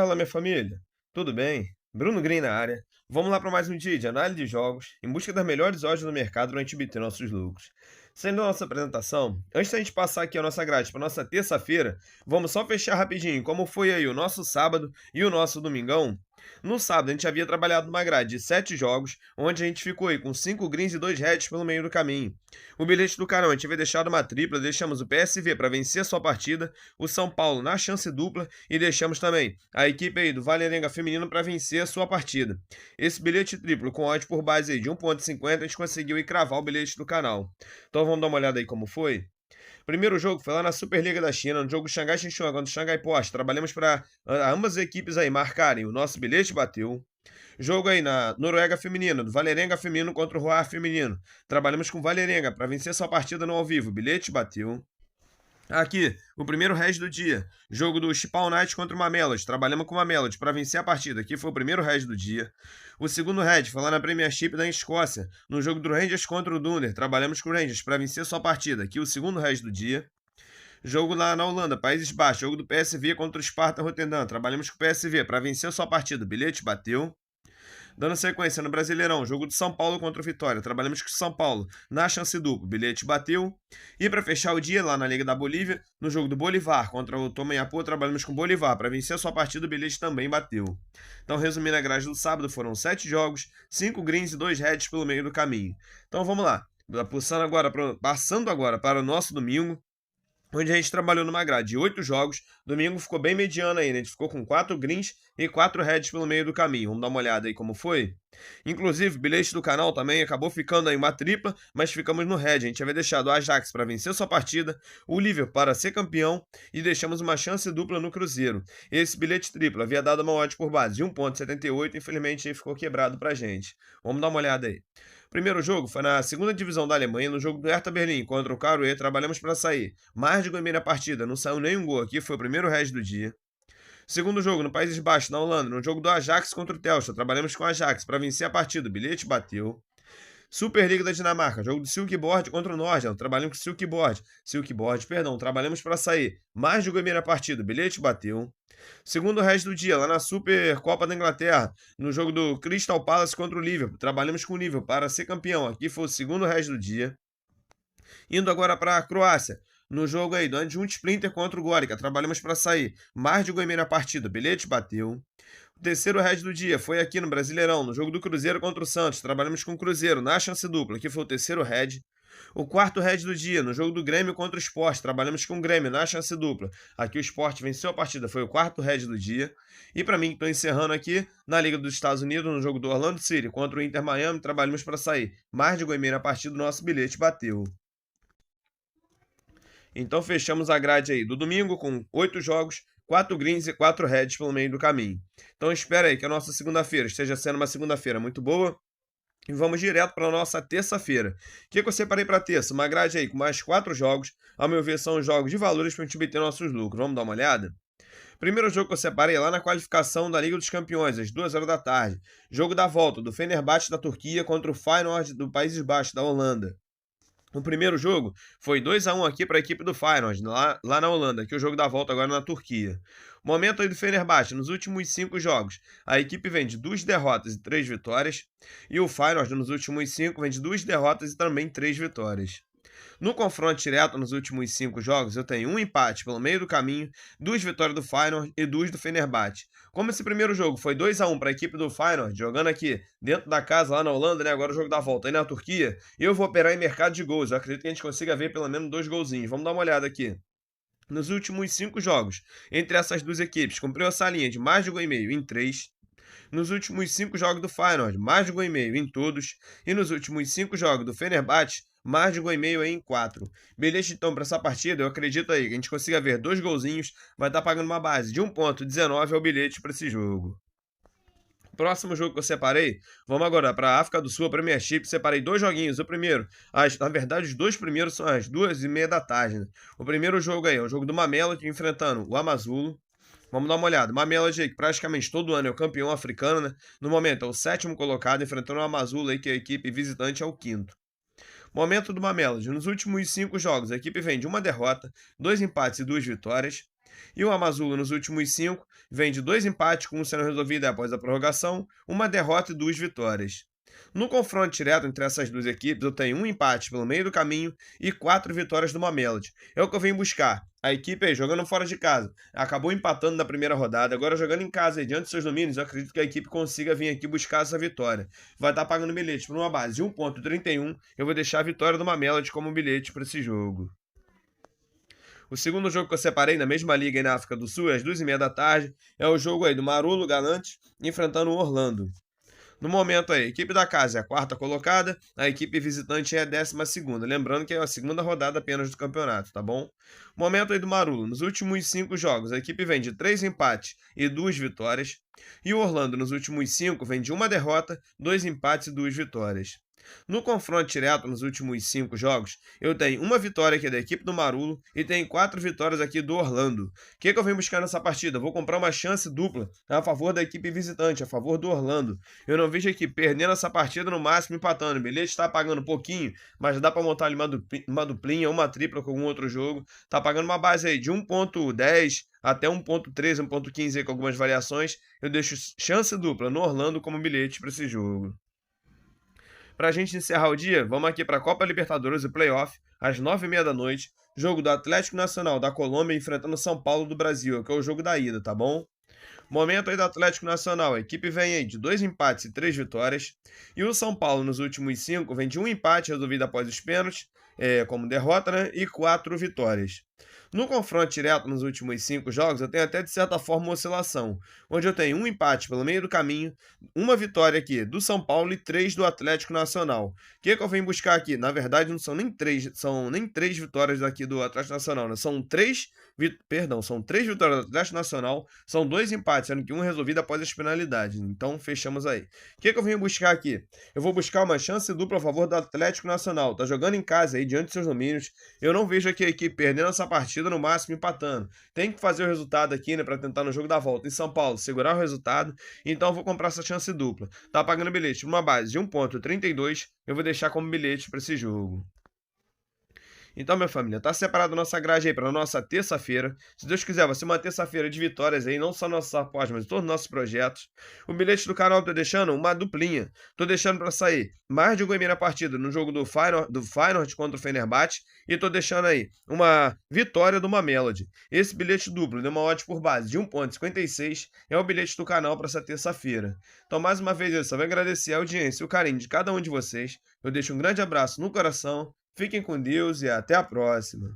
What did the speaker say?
Fala, minha família. Tudo bem? Bruno Green na área. Vamos lá para mais um dia de análise de jogos em busca das melhores odds do mercado para a gente obter nossos lucros. Sendo a nossa apresentação, antes da gente passar aqui a nossa grade para nossa terça-feira, vamos só fechar rapidinho como foi aí o nosso sábado e o nosso domingão. No sábado, a gente havia trabalhado numa grade de 7 jogos, onde a gente ficou aí com 5 greens e 2 reds pelo meio do caminho. O bilhete do canal, a gente havia deixado uma tripla, deixamos o PSV para vencer a sua partida, o São Paulo na chance dupla e deixamos também a equipe aí do Valerenga Feminino para vencer a sua partida. Esse bilhete triplo com odds por base aí de 1,50 a gente conseguiu aí cravar o bilhete do canal. Então vamos dar uma olhada aí como foi? Primeiro jogo foi lá na Superliga da China, no jogo Xangai Shenchuan contra o Xangai Post. Trabalhamos para ambas as equipes aí marcarem. O nosso bilhete bateu. Jogo aí na Noruega Feminina, do Valerenga Feminino contra o Roar Feminino. Trabalhamos com Valerenga para vencer sua partida no ao vivo. Bilhete bateu. Aqui, o primeiro Red do dia. Jogo do Chipau Knight contra o Mamelodi. Trabalhamos com o Mamelodi para vencer a partida. Aqui foi o primeiro Red do dia. O segundo Red foi lá na Premiership da Escócia. No jogo do Rangers contra o Dundee. Trabalhamos com o Rangers para vencer sua partida. Aqui o segundo Red do dia. Jogo lá na Holanda, Países Baixos. Jogo do PSV contra o Sparta Rotterdam. Trabalhamos com o PSV para vencer sua partida. O bilhete bateu. Dando sequência no Brasileirão, jogo de São Paulo contra o Vitória. Trabalhamos com o São Paulo na chance dupla. O bilhete bateu. E para fechar o dia, lá na Liga da Bolívia, no jogo do Bolivar contra o Tomanhapo, trabalhamos com o Bolivar. Para vencer a sua partida, o bilhete também bateu. Então, resumindo a grade do sábado, foram 7 jogos, 5 greens e 2 reds pelo meio do caminho. Então, vamos lá. Passando agora para o nosso domingo, onde a gente trabalhou numa grade de 8 jogos. Domingo ficou bem mediano aí, né? A gente ficou com 4 greens e 4 reds pelo meio do caminho. Vamos dar uma olhada aí como foi? Inclusive, o bilhete do canal também acabou ficando aí uma tripla, mas ficamos no red. A gente havia deixado o Ajax para vencer sua partida, o Liverpool para ser campeão e deixamos uma chance dupla no Cruzeiro. Esse bilhete triplo havia dado uma odd por base de 1,78, infelizmente aí ficou quebrado pra gente. Vamos dar uma olhada aí. O primeiro jogo foi na segunda divisão da Alemanha, no jogo do Hertha Berlim contra o Caruê. Trabalhamos para sair mais de gol e meio na partida, não saiu nenhum gol aqui, foi o primeiro red do dia. Segundo jogo, no Países Baixos, na Holanda, no jogo do Ajax contra o Telstra. Trabalhamos com o Ajax para vencer a partida, o bilhete bateu. Superliga da Dinamarca, jogo do Silkeborg contra o Nordjylland. Trabalhamos com o trabalhamos para sair mais de gol e meio na partida, o bilhete bateu. Segundo resto do dia, lá na Supercopa da Inglaterra, no jogo do Crystal Palace contra o Liverpool. Trabalhamos com o Liverpool para ser campeão. Aqui foi o segundo resto do dia. Indo agora para a Croácia, no jogo aí do Adjunct Splinter contra o Gorica. Trabalhamos para sair mais de gol e meio na partida. Bilhete bateu. O terceiro head do dia foi aqui no Brasileirão, no jogo do Cruzeiro contra o Santos. Trabalhamos com o Cruzeiro na chance dupla. Aqui foi o terceiro head. O quarto head do dia, no jogo do Grêmio contra o Sport. Trabalhamos com o Grêmio na chance dupla. Aqui o Sport venceu a partida, foi o quarto head do dia. E para mim, que estou encerrando aqui, na Liga dos Estados Unidos, no jogo do Orlando City contra o Inter Miami, trabalhamos para sair mais de gol e meio na partida, o nosso bilhete bateu. Então fechamos a grade aí do domingo com 8 jogos, 4 greens e 4 reds pelo meio do caminho. Então espera aí que a nossa segunda-feira esteja sendo uma segunda-feira muito boa. E vamos direto para a nossa terça-feira. O que eu separei para terça? Uma grade aí com mais 4 jogos. Ao meu ver, são jogos de valores para a gente obter nossos lucros. Vamos dar uma olhada? Primeiro jogo que eu separei lá na qualificação da Liga dos Campeões, às 2 horas da tarde. Jogo da volta do Fenerbahçe da Turquia contra o Feyenoord do Países Baixos, da Holanda. O primeiro jogo foi 2-1 aqui para a equipe do Feyenoord, lá na Holanda, que é o jogo da volta agora na Turquia. Momento aí do Fenerbahçe, nos últimos 5 jogos, a equipe vem de 2 derrotas e 3 vitórias, e o Feyenoord nos últimos 5 vem de 2 derrotas e também 3 vitórias. No confronto direto nos últimos 5 jogos, eu tenho um empate pelo meio do caminho, 2 vitórias do Feyenoord e 2 do Fenerbahçe. Como esse primeiro jogo foi 2-1 para a equipe do Feyenoord, jogando aqui dentro da casa lá na Holanda, né? Agora o jogo da volta aí na Turquia, eu vou operar em mercado de gols. Eu acredito que a gente consiga ver pelo menos 2 golzinhos. Vamos dar uma olhada aqui. Nos últimos 5 jogos, entre essas duas equipes, cumpriu essa linha de mais de gol e meio em 3. Nos últimos 5 jogos do Feyenoord, mais de gol e meio em todos. E nos últimos 5 jogos do Fenerbahçe, mais de gol e meio em 4. Beleza, então, para essa partida, eu acredito aí que a gente consiga ver 2 golzinhos. Vai estar pagando uma base de 1,19 ao bilhete para esse jogo. Próximo jogo que eu separei, vamos agora para a África do Sul, a Premiership. Separei 2 joguinhos. O primeiro, na verdade, os 2 primeiros são às 2h30 da tarde. Né? O primeiro jogo aí é o jogo do Mamelodi enfrentando o Amazulu. Vamos dar uma olhada. Mamelodi aí, que praticamente todo ano é o campeão africano, né? No momento é o 7º colocado, enfrentando o Amazulu aí, que a equipe visitante é o 5º. Momento do Mamelodi. Nos últimos 5 jogos, a equipe vem de uma derrota, 2 empates e 2 vitórias. E o Amazola, nos últimos 5, vem de 2 empates, com um sendo resolvido após a prorrogação, uma derrota e 2 vitórias. No confronto direto entre essas duas equipes, eu tenho um empate pelo meio do caminho e 4 vitórias do Mamelodi. É o que eu venho buscar. A equipe aí, jogando fora de casa, acabou empatando na primeira rodada, agora jogando em casa aí, diante dos seus domínios, eu acredito que a equipe consiga vir aqui buscar essa vitória. Vai estar pagando bilhete por uma base de 1,31, eu vou deixar a vitória do Mamelodi como bilhete para esse jogo. O segundo jogo que eu separei na mesma liga aí na África do Sul, às 2h30 da tarde, é o jogo aí do Marulo Galante enfrentando o Orlando. No momento aí, a equipe da casa é a quarta colocada, a equipe visitante é a 12ª. Lembrando que é a segunda rodada apenas do campeonato, tá bom? Momento aí do Marulo. Nos últimos 5 jogos, a equipe vem de 3 empates e 2 vitórias. E o Orlando, nos últimos 5, vem de 1 derrota, 2 empates e 2 vitórias. No confronto direto, nos últimos 5 jogos, eu tenho uma vitória aqui da equipe do Marulo e tenho 4 vitórias aqui do Orlando. O que eu venho buscar nessa partida? Eu vou comprar uma chance dupla a favor da equipe visitante, a favor do Orlando. Eu não vejo a equipe perdendo essa partida, no máximo empatando. O bilhete está pagando pouquinho, mas dá para montar ali uma duplinha, uma tripla com algum outro jogo. Tá pagando uma base aí de 1,10 até 1,13, 1,15 com algumas variações. Eu deixo chance dupla no Orlando como bilhete para esse jogo. Pra gente encerrar o dia, vamos aqui para a Copa Libertadores e Playoff, às 9h30 da noite, jogo do Atlético Nacional da Colômbia enfrentando o São Paulo do Brasil, que é o jogo da ida, tá bom? Momento aí do Atlético Nacional, a equipe vem aí de 2 empates e 3 vitórias, e o São Paulo nos últimos 5 vem de 1 empate resolvido após os pênaltis, como derrota, né, e 4 vitórias. No confronto direto nos últimos 5 jogos, eu tenho até de certa forma uma oscilação, onde eu tenho um empate pelo meio do caminho, uma vitória aqui do São Paulo e 3 do Atlético Nacional. O que eu venho buscar aqui? Na verdade, não são nem 3, são nem 3 vitórias aqui do Atlético Nacional, né? São 3 vitórias do Atlético Nacional, são 2 empates, sendo que um resolvido após as penalidades. Então, fechamos aí. O que eu venho buscar aqui? Eu vou buscar uma chance dupla a favor do Atlético Nacional. Tá jogando em casa aí, diante dos seus domínios. Eu não vejo aqui a equipe perdendo essa partida, no máximo empatando. Tem que fazer o resultado aqui, né, para tentar no jogo da volta em São Paulo segurar o resultado. Então, eu vou comprar essa chance dupla. Tá pagando bilhete uma base de 1,32. Eu vou deixar como bilhete para esse jogo. Então, minha família, tá separado nossa grade aí para nossa terça-feira. Se Deus quiser, vai ser uma terça-feira de vitórias aí, não só nossos apostas, mas todos os nossos projetos. O bilhete do canal eu tô deixando uma duplinha. Tô deixando para sair mais de um gol na partida no jogo do Feyenoord contra o Fenerbahçe. E tô deixando aí uma vitória do Mamelodi. Esse bilhete duplo deu uma odd por base de 1,56. É o bilhete do canal para essa terça-feira. Então, mais uma vez, eu só venho agradecer a audiência e o carinho de cada um de vocês. Eu deixo um grande abraço no coração. Fiquem com Deus e até a próxima.